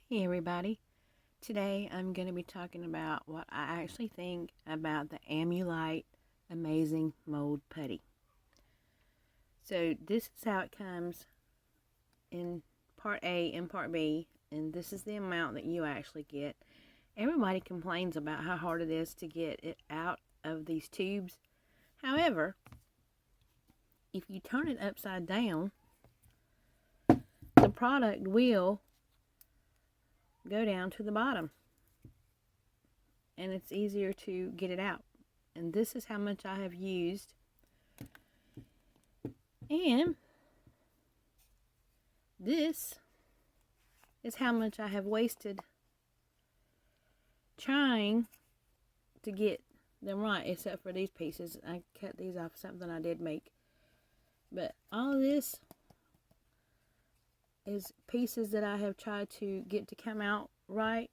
Hey everybody, today I'm going to be talking about what I actually think about the Alumilite Amazing Mold Putty. So this is how it comes in part A and part B, and this is the amount that you actually get. Everybody complains about how hard it is to get it out of these tubes. However, if you turn it upside down, the product will go down to the bottom and it's easier to get it out. And this is how much I have used, and this is how much I have wasted trying to get them right, except for these pieces. I cut these off something I did make, but all of this is pieces that I have tried to get to come out right,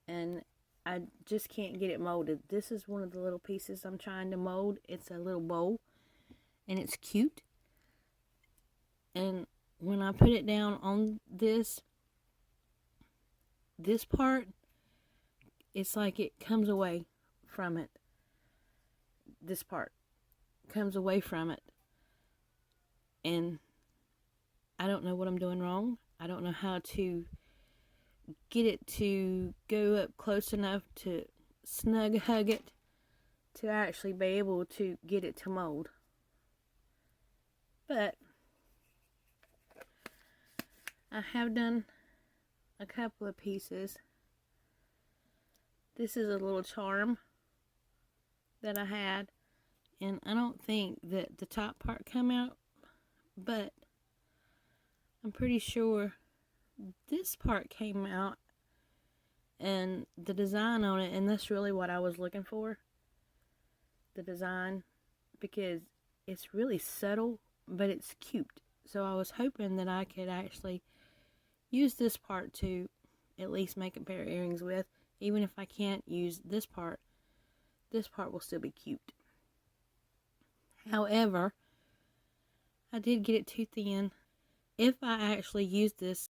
and I just can't get it molded. This is one of the little pieces I'm trying to mold. It's a little bowl, and it's cute. And when I put it down on this part, it's like it comes away from it. This part comes away from it. And I don't know what I'm doing wrong. I don't know how to get it to go up close enough to snug hug it to actually be able to get it to mold. But I have done a couple of pieces. This is a little charm that I had, and I don't think that the top part come out, but I'm pretty sure this part came out, and the design on it, and that's really what I was looking for, the design, because it's really subtle, but it's cute. So I was hoping that I could actually use this part to at least make a pair of earrings with. Even if I can't use this part will still be cute. However, I did get it too thin. If I actually use this,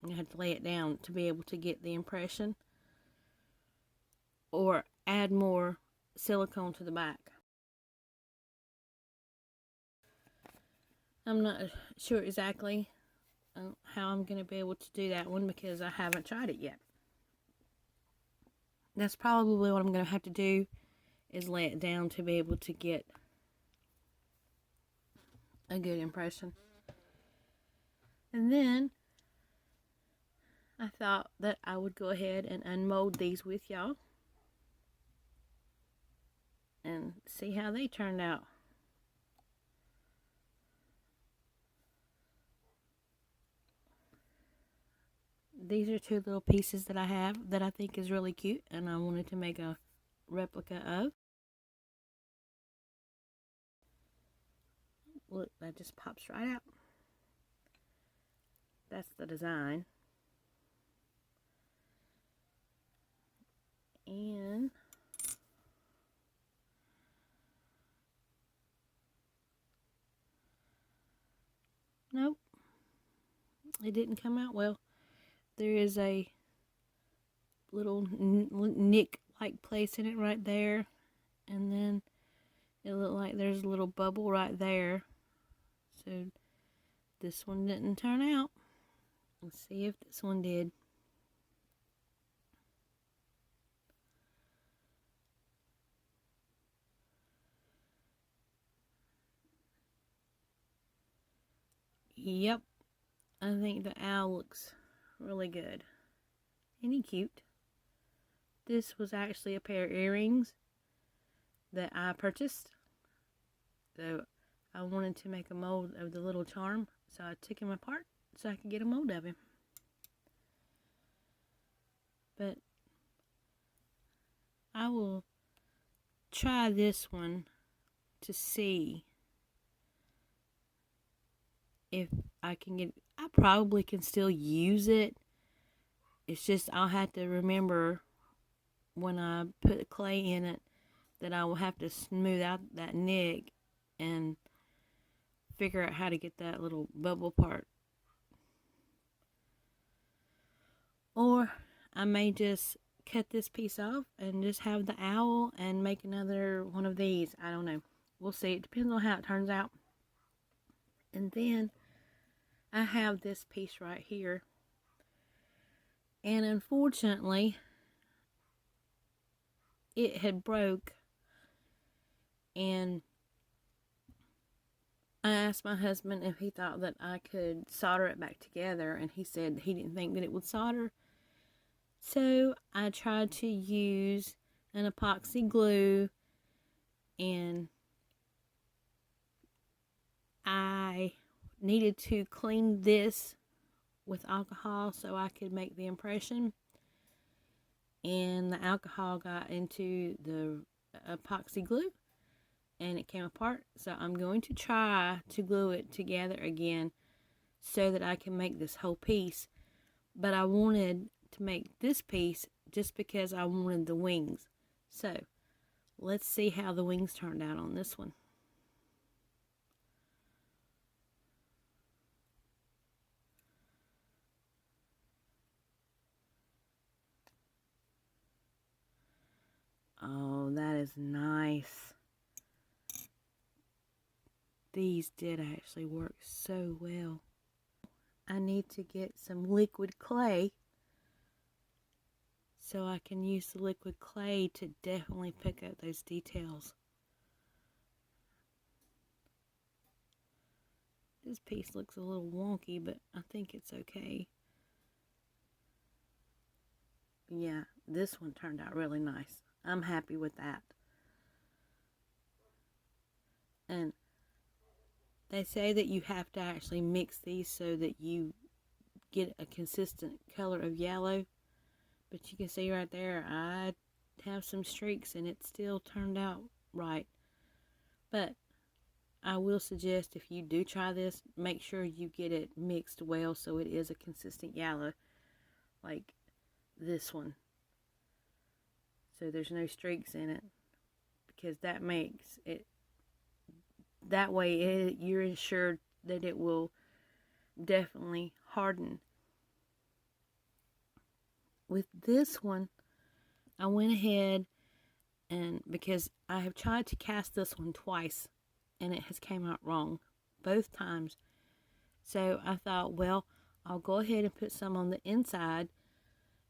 I have to lay it down to be able to get the impression, or add more silicone to the back. I'm not sure exactly how I'm going to be able to do that one because I haven't tried it yet. That's probably what I'm going to have to do, is lay it down to be able to get a good impression. And then I thought that I would go ahead and unmold these with y'all and see how they turned out. These are two little pieces that I have that I think is really cute, and I wanted to make a replica of. Look, that just pops right out. That's the design. And nope, it didn't come out well. There is a little nick like place in it right there, and then it looked like there's a little bubble right there. So this one didn't turn out. Let's see if this one did. Yep, I think the owl looks really good. Isn't he cute? This was actually a pair of earrings that I purchased. So I wanted to make a mold of the little charm, so I took him apart so I could get a mold of him. But I will try this one to see if I can get. I probably can still use it. It's just I'll have to remember when I put clay in it that I will have to smooth out that nick and figure out how to get that little bubble part. Or I may just cut this piece off and just have the owl and make another one of these. I don't know. We'll see. It depends on how it turns out. And then I have this piece right here. And unfortunately, it had broke. And I asked my husband if he thought that I could solder it back together. And he said he didn't think that it would solder. So I tried to use an epoxy glue, and I needed to clean this with alcohol so I could make the impression, and the alcohol got into the epoxy glue and it came apart. So I'm going to try to glue it together again so that I can make this whole piece. But I wanted to make this piece just because I wanted the wings. So let's see how the wings turned out on this one. Oh, that is nice. These did actually work so well. I need to get some liquid clay so I can use the liquid clay to definitely pick up those details. This piece looks a little wonky, but I think it's okay. Yeah, this one turned out really nice. I'm happy with that. And they say that you have to actually mix these so that you get a consistent color of yellow. But you can see right there, I have some streaks and it still turned out right. But I will suggest if you do try this, make sure you get it mixed well so it is a consistent yellow, like this one. So there's no streaks in it, because that makes it, that way you're ensured that it will definitely harden. With this one, I went ahead and, because I have tried to cast this one twice and it has came out wrong both times. So I thought, well, I'll go ahead and put some on the inside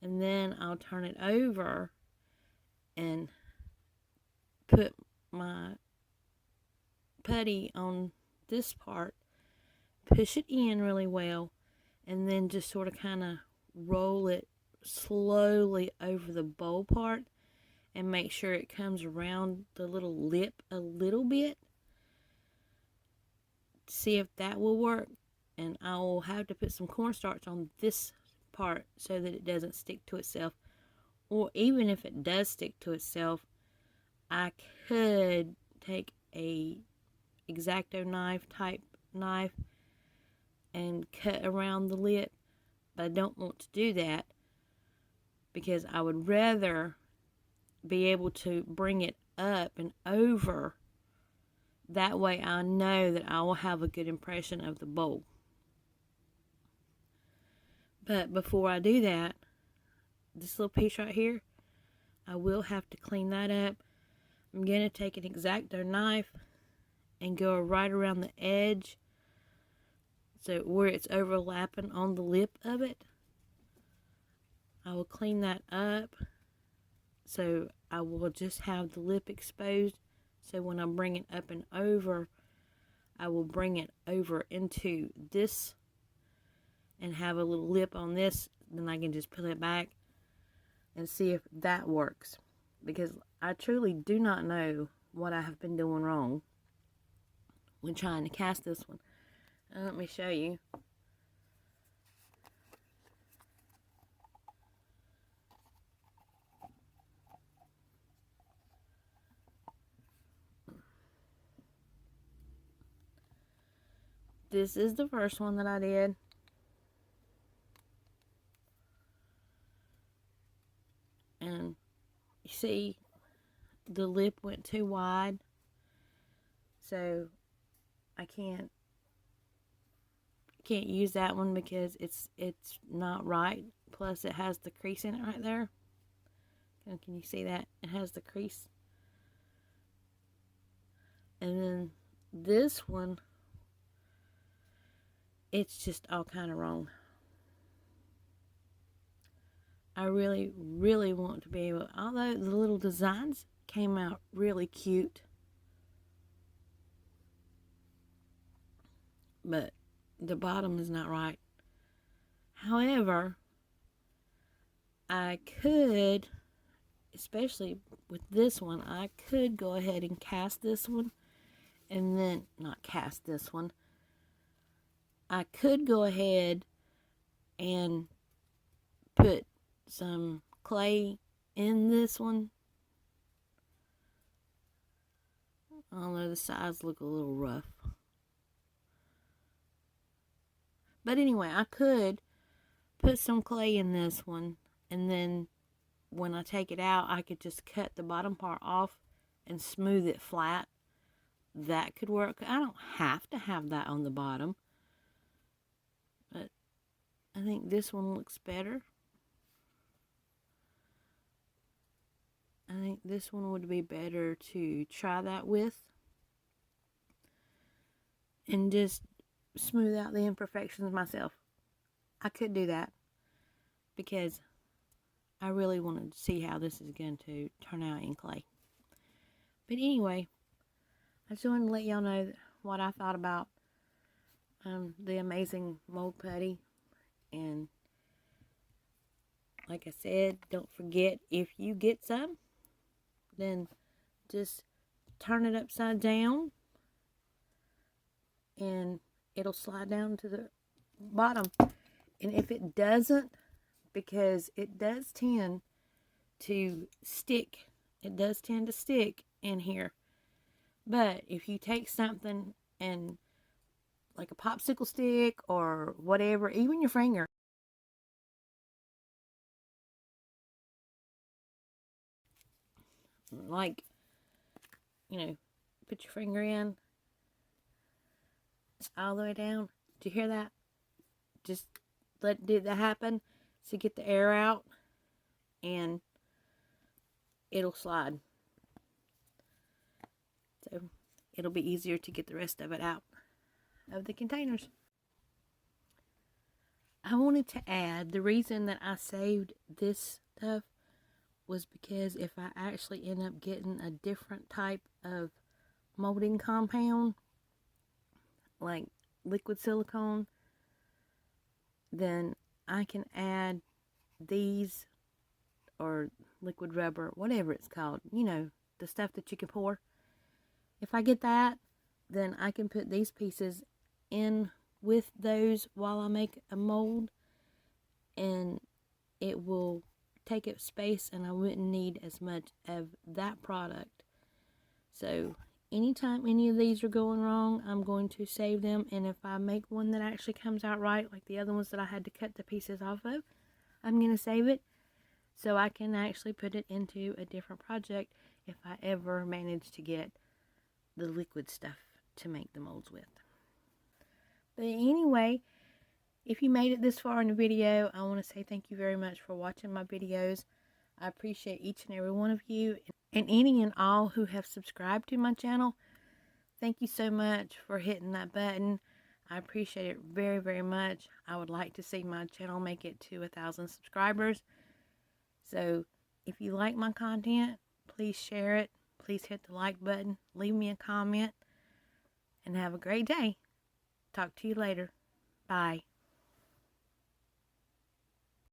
and then I'll turn it over and put my putty on this part, push it in really well, and then just sort of kind of roll it slowly over the bowl part and make sure it comes around the little lip a little bit. See if that will work. And I will have to put some cornstarch on this part so that it doesn't stick to itself. Or even if it does stick to itself, I could take a X-Acto knife type knife and cut around the lip. But I don't want to do that because I would rather be able to bring it up and over. That way I know that I will have a good impression of the bowl. But before I do that, this little piece right here, I will have to clean that up. I'm going to take an X-Acto knife and go right around the edge, so where it's overlapping on the lip of it. I will clean that up so I will just have the lip exposed. So when I bring it up and over, I will bring it over into this and have a little lip on this. Then I can just pull it back and see if that works. Because I truly do not know what I have been doing wrong when trying to cast this one. Let me show you. This is the first one that I did. And you see, the lip went too wide. So I can't can't use that one because it's not right. Plus it has the crease in it right there. Can you see that? It has the crease. And then this one, it's just all kind of wrong. I really, really want to be able, although the little designs came out really cute, but the bottom is not right. However, I could, especially with this one, I could go ahead and cast this one, and then, not cast this one, I could go ahead and put some clay in this one. Although the sides look a little rough. But anyway, I could put some clay in this one, and then when I take it out, I could just cut the bottom part off and smooth it flat. That could work. I don't have to have that on the bottom. But I think this one looks better. I think this one would be better to try that with. And just smooth out the imperfections myself. I could do that because I really wanted to see how this is going to turn out in clay. But anyway, I just wanted to let y'all know what I thought about the Amazing Mold Putty. And like I said, don't forget, if you get some, then just turn it upside down and it'll slide down to the bottom. And if it doesn't, because it does tend to stick, it does tend to stick in here. But if you take something and like a popsicle stick or whatever, even your finger, like, you know, put your finger in all the way down. Did you hear that? Just let that happen to get the air out, and it'll slide. So it'll be easier to get the rest of it out of the containers. I wanted to add, the reason that I saved this stuff was because if I actually end up getting a different type of molding compound, like liquid silicone, then I can add these, or liquid rubber, whatever it's called, you know, the stuff that you can pour. If I get that, then I can put these pieces in with those while I make a mold, and it will take up space and I wouldn't need as much of that product. So anytime any of these are going wrong, I'm going to save them, and if I make one that actually comes out right, like the other ones that I had to cut the pieces off of, I'm going to save it so I can actually put it into a different project if I ever manage to get the liquid stuff to make the molds with. But anyway, if you made it this far in the video, I want to say thank you very much for watching my videos. I appreciate each and every one of you, and any and all who have subscribed to my channel. Thank you so much for hitting that button. I appreciate it very, very much. I would like to see my channel make it to 1,000 subscribers. So if you like my content, please share it. Please hit the like button. Leave me a comment. And have a great day. Talk to you later. Bye.